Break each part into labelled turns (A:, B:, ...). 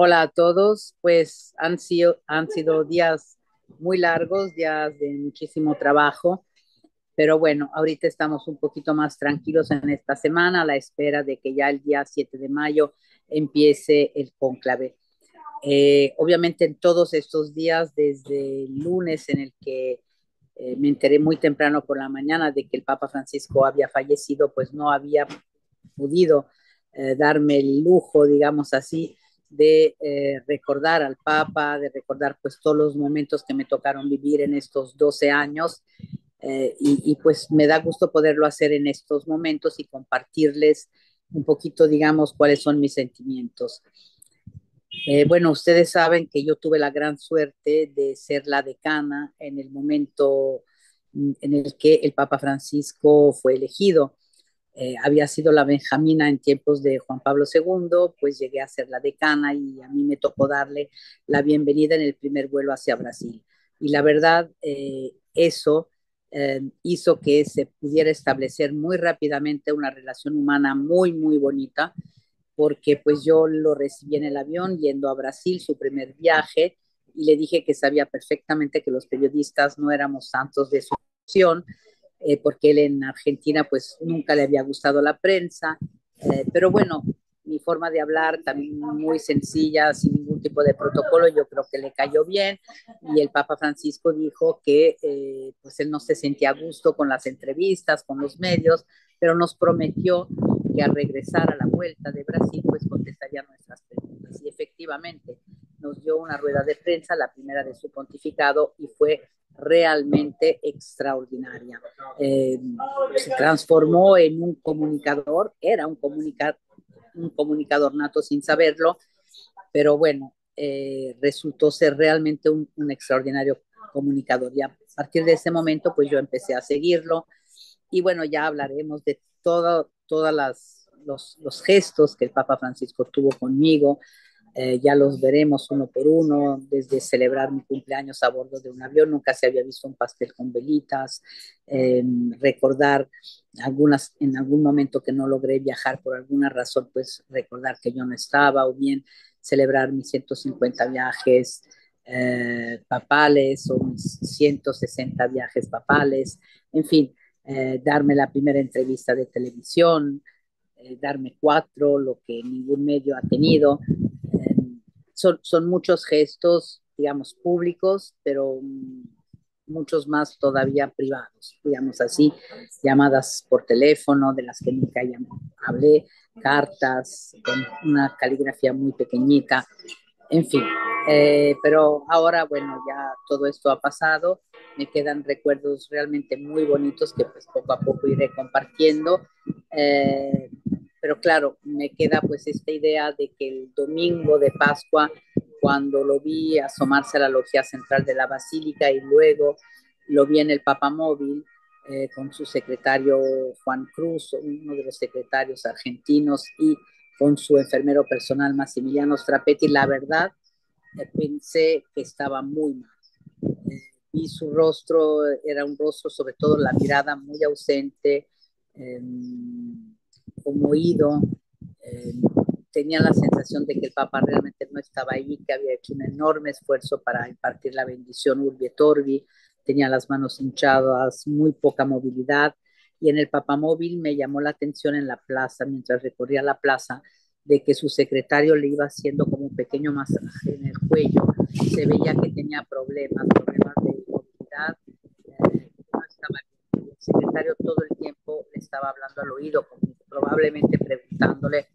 A: Hola a todos, pues han sido días muy largos, días de muchísimo trabajo, pero bueno, ahorita estamos un poquito más tranquilos en esta semana a la espera de que ya el día 7 de mayo empiece el cónclave. Obviamente en todos estos días, desde el lunes en el que me enteré muy temprano por la mañana de que el Papa Francisco había fallecido, pues no había podido darme el lujo, digamos así, de recordar al Papa, de recordar pues todos los momentos que me tocaron vivir en estos 12 años y pues me da gusto poderlo hacer en estos momentos y compartirles un poquito, digamos, cuáles son mis sentimientos. Bueno, ustedes saben que yo tuve la gran suerte de ser la decana en el momento en el que el Papa Francisco fue elegido. Había sido la Benjamina en tiempos de Juan Pablo II, pues llegué a ser la decana y a mí me tocó darle la bienvenida en el primer vuelo hacia Brasil. Y la verdad, eso hizo que se pudiera establecer muy rápidamente una relación humana muy, muy bonita, porque pues yo lo recibí en el avión yendo a Brasil, su primer viaje, y le dije que sabía perfectamente que los periodistas no éramos santos de su opción, porque él en Argentina pues nunca le había gustado la prensa, pero bueno, mi forma de hablar también muy sencilla, sin ningún tipo de protocolo, yo creo que le cayó bien y el Papa Francisco dijo que pues él no se sentía a gusto con las entrevistas, con los medios, pero nos prometió que al regresar a la vuelta de Brasil pues contestaría nuestras preguntas y efectivamente nos dio una rueda de prensa, la primera de su pontificado y fue realmente extraordinaria. Eh, Se transformó en un comunicador, era un comunicador nato sin saberlo, pero bueno, resultó ser realmente un extraordinario comunicador. Y a partir de ese momento, pues yo empecé a seguirlo y bueno, ya hablaremos de todas los gestos que el Papa Francisco tuvo conmigo, ya los veremos uno por uno, desde celebrar mi cumpleaños a bordo de un avión, nunca se había visto un pastel con velitas, recordar en algún momento que no logré viajar por alguna razón, pues recordar que yo no estaba, o bien celebrar mis 150 viajes papales o mis 160 viajes papales, en fin, darme la primera entrevista de televisión, darme cuatro, lo que ningún medio ha tenido. Eh, son muchos gestos, digamos, públicos, pero muchos más todavía privados, digamos así, llamadas por teléfono de las que nunca hablé, cartas con una caligrafía muy pequeñita, en fin. Pero ahora, bueno, ya todo esto ha pasado, me quedan recuerdos realmente muy bonitos que pues poco a poco iré compartiendo. Eh, pero claro, me queda pues esta idea de que el domingo de Pascua, cuando lo vi asomarse a la loggia central de la Basílica y luego lo vi en el Papamóvil con su secretario Juan Cruz, uno de los secretarios argentinos, y con su enfermero personal Massimiliano Strapetti, la verdad, pensé que estaba muy mal. Vi su rostro, era un rostro, sobre todo la mirada muy ausente, eh, conmovido. Eh, Tenía la sensación de que el Papa realmente no estaba ahí, que había hecho un enorme esfuerzo para impartir la bendición Urbi et Orbi, tenía las manos hinchadas, muy poca movilidad. Y en el papamóvil me llamó la atención en la plaza, mientras recorría la plaza, de que su secretario le iba haciendo como un pequeño masaje en el cuello. Se veía que tenía problemas de movilidad. No estaba bien. El secretario todo el tiempo le estaba hablando al oído, probablemente preguntándole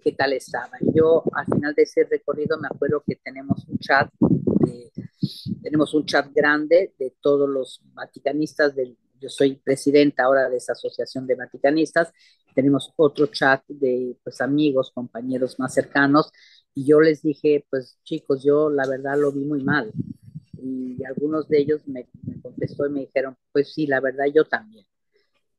A: qué tal estaba. Yo al final de ese recorrido me acuerdo que tenemos un chat grande de todos los vaticanistas yo soy presidenta ahora de esa asociación de vaticanistas, tenemos otro chat de pues amigos, compañeros más cercanos, y yo les dije, pues chicos, yo la verdad lo vi muy mal. Y algunos de ellos me contestó y me dijeron, pues sí, la verdad yo también.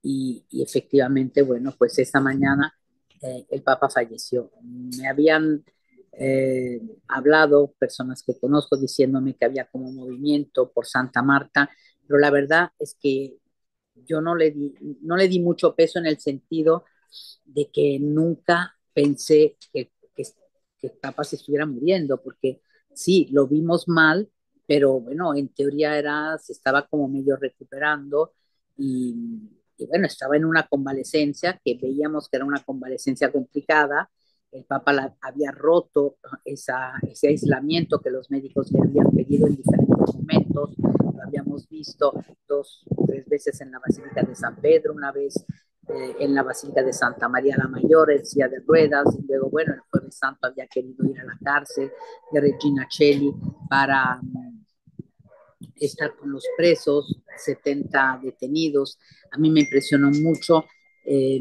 A: Y efectivamente, bueno, pues esta mañana el Papa falleció. Me habían hablado personas que conozco diciéndome que había como movimiento por Santa Marta, pero la verdad es que yo no le di mucho peso en el sentido de que nunca pensé que que el Papa se estuviera muriendo, porque sí, lo vimos mal, pero bueno, en teoría se estaba como medio recuperando y bueno, estaba en una convalecencia que veíamos que era una convalecencia complicada. El Papa había roto ese aislamiento que los médicos le habían pedido en diferentes momentos. Lo habíamos visto 2 o 3 veces en la Basílica de San Pedro, una vez en la Basílica de Santa María la Mayor, en silla de ruedas, y luego, bueno, el Jueves Santo había querido ir a la cárcel de Regina Cheli para estar con los presos, 70 detenidos. A mí me impresionó mucho eh,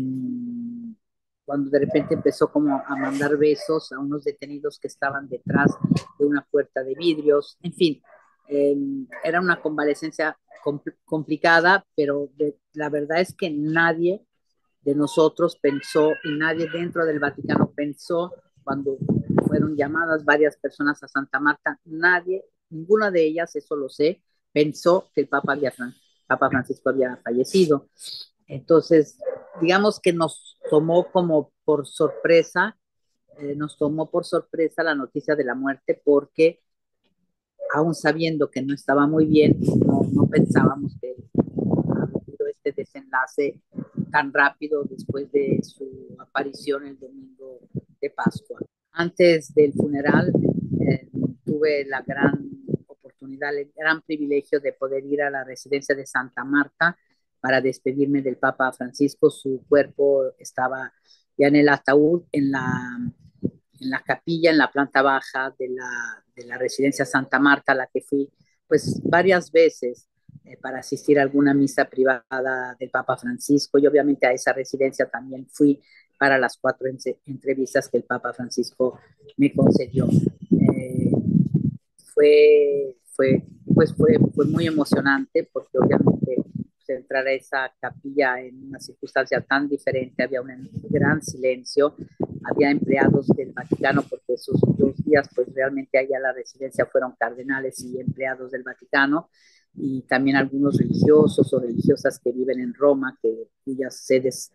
A: cuando de repente empezó como a mandar besos a unos detenidos que estaban detrás de una puerta de vidrios. En fin, era una convalecencia complicada, pero la verdad es que nadie de nosotros pensó y nadie dentro del Vaticano pensó cuando fueron llamadas varias personas a Santa Marta, nadie, ninguna de ellas, eso lo sé, pensó que el Papa Francisco había fallecido. Entonces, digamos que nos tomó como por sorpresa, nos tomó por sorpresa la noticia de la muerte porque aún sabiendo que no estaba muy bien, no pensábamos que ha habido este desenlace tan rápido después de su aparición el domingo de Pascua. Antes del funeral eh, tuve la gran oportunidad, el gran privilegio de poder ir a la residencia de Santa Marta para despedirme del Papa Francisco. Su cuerpo estaba ya en el ataúd, en la capilla, en la planta baja de la residencia Santa Marta, a la que fui pues varias veces para asistir a alguna misa privada del Papa Francisco, y obviamente a esa residencia también fui para las 4 entrevistas que el Papa Francisco me concedió. Eh, fue muy emocionante porque obviamente pues, entrar a esa capilla en una circunstancia tan diferente, había un gran silencio, había empleados del Vaticano porque esos 2 días pues realmente allá a la residencia fueron cardenales y empleados del Vaticano, y también algunos religiosos o religiosas que viven en Roma, cuyas sedes,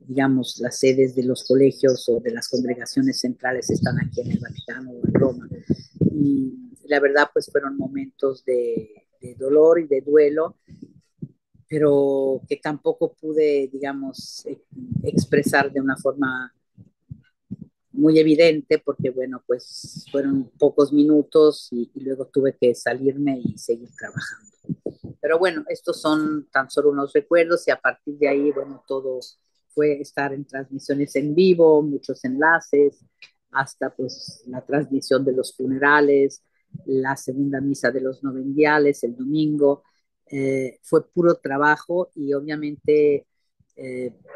A: digamos, las sedes de los colegios o de las congregaciones centrales están aquí en el Vaticano o en Roma. Y la verdad, pues fueron momentos de dolor y de duelo, pero que tampoco pude, digamos, expresar de una forma muy evidente, porque bueno, pues fueron pocos minutos y luego tuve que salirme y seguir trabajando. Pero bueno, estos son tan solo unos recuerdos y a partir de ahí, bueno, todo fue estar en transmisiones en vivo, muchos enlaces, hasta pues la transmisión de los funerales, la segunda misa de los novendiales, el domingo. Fue puro trabajo y obviamente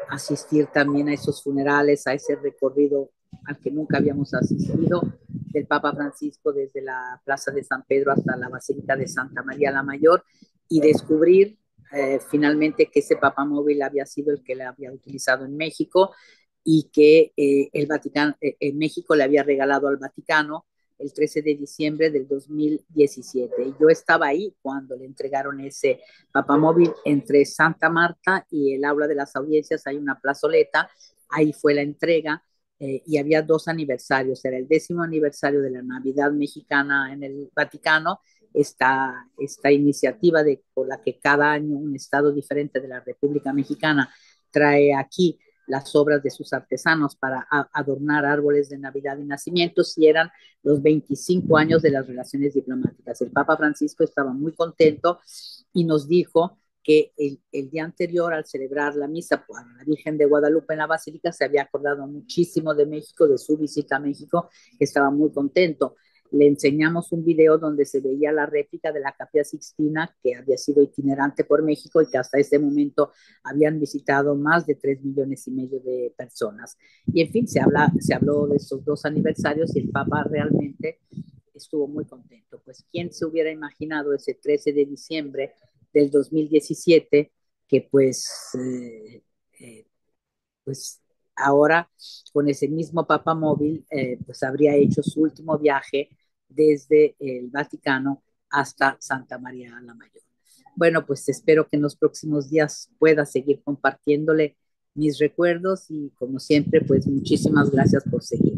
A: asistir también a esos funerales, a ese recorrido al que nunca habíamos asistido, del Papa Francisco desde la Plaza de San Pedro hasta la Basílica de Santa María la Mayor, y descubrir finalmente que ese papamóvil había sido el que le había utilizado en México y que el Vaticano, en México le había regalado al Vaticano el 13 de diciembre del 2017. Y yo estaba ahí cuando le entregaron ese papamóvil entre Santa Marta y el aula de las audiencias. Hay una plazoleta, ahí fue la entrega. Y había 2 aniversarios, era el 10º aniversario de la Navidad mexicana en el Vaticano, esta iniciativa por la que cada año un estado diferente de la República Mexicana trae aquí las obras de sus artesanos para adornar árboles de Navidad y nacimientos, y eran los 25 años de las relaciones diplomáticas. El Papa Francisco estaba muy contento y nos dijo que el día anterior, al celebrar la misa por la Virgen de Guadalupe en la Basílica, se había acordado muchísimo de México, de su visita a México, que estaba muy contento. Le enseñamos un video donde se veía la réplica de la Capilla Sixtina, que había sido itinerante por México y que hasta ese momento habían visitado más de 3,5 millones de personas. Y en fin, se habló de estos 2 aniversarios y el Papa realmente estuvo muy contento. Pues, ¿quién se hubiera imaginado ese 13 de diciembre del 2017 que pues ahora con ese mismo Papa móvil pues habría hecho su último viaje desde el Vaticano hasta Santa María la Mayor? Bueno, pues espero que en los próximos días pueda seguir compartiéndole mis recuerdos y como siempre, pues muchísimas gracias por seguir.